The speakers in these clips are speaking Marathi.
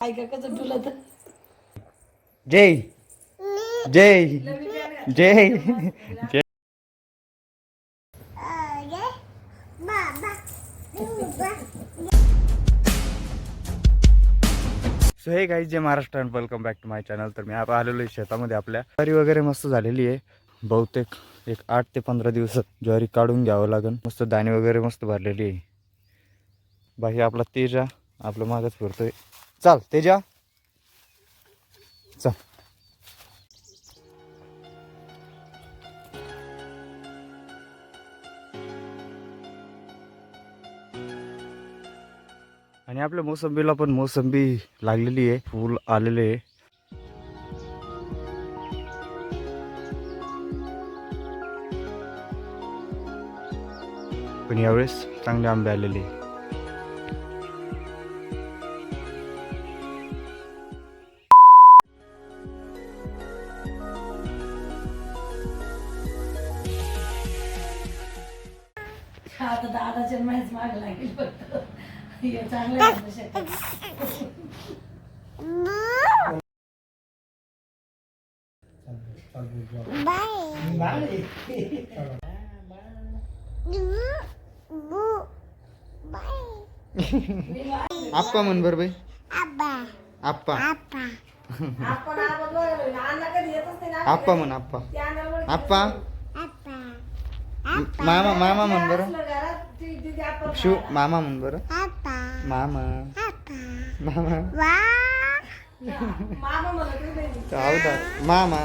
ऐका कसं तुला तर Jai Jai Jai Jai. So hey guys, Jai Maharashtra and welcome back to my channel. तर मी आता आलेलो आहे शेतामध्ये. आपल्या ज्वारी वगैरे मस्त झालेली आहे. बहुतेक एक 8 ते 15 दिवसात ज्वारी काढून घ्यावं लागेल. मस्त दाणे वगैरे मस्त भरलेली आहे. बाकी आपला तेजा आपलं मागच फिरतोय. चल तेजा चल. आणि आपल्या मोसंबीला पण मोसंबी लागलेली आहे, फूल आलेले आहे. पण यावेळेस चांगले आंबे आलेले आहे. आता दादाच्या माहीत माग लागेल फक्त हे चांगलं आहे शेतात. आप्पा म्हण बर बाई. आप्पा आप्पा म्हण. आप्पा आप्पा. मामा मामा म्हण बर. शिव मामा म्हण बर. मामा मामा हौदा मामा.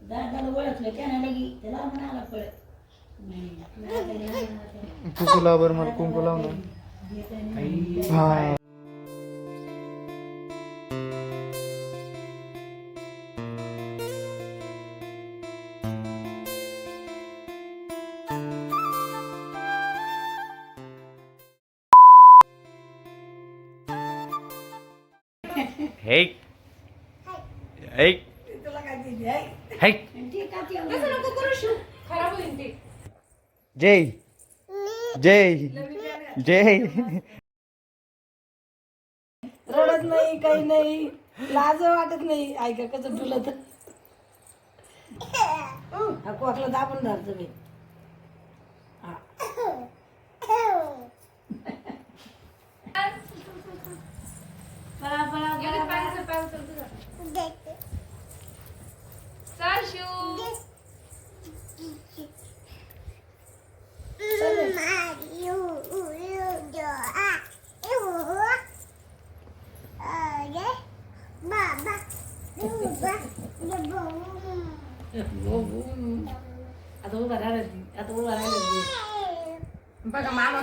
दादाला ओळखलं त्याने लगी त्याला म्हणाला पळत कुंकू लाव बर मला. कुंकू लाव ना. हा हे हे तुला काय दिली आहे हे. तसं नको करू शिव, खराब होईल ते. जय जय जय. रडत नाही काही नाही, लाज वाटत नाही. ऐका कसं तुला तर कोकला दाबून धरतो मी. पळा पळा आता उभा राहिला, आता उभा राहिला बघा मामा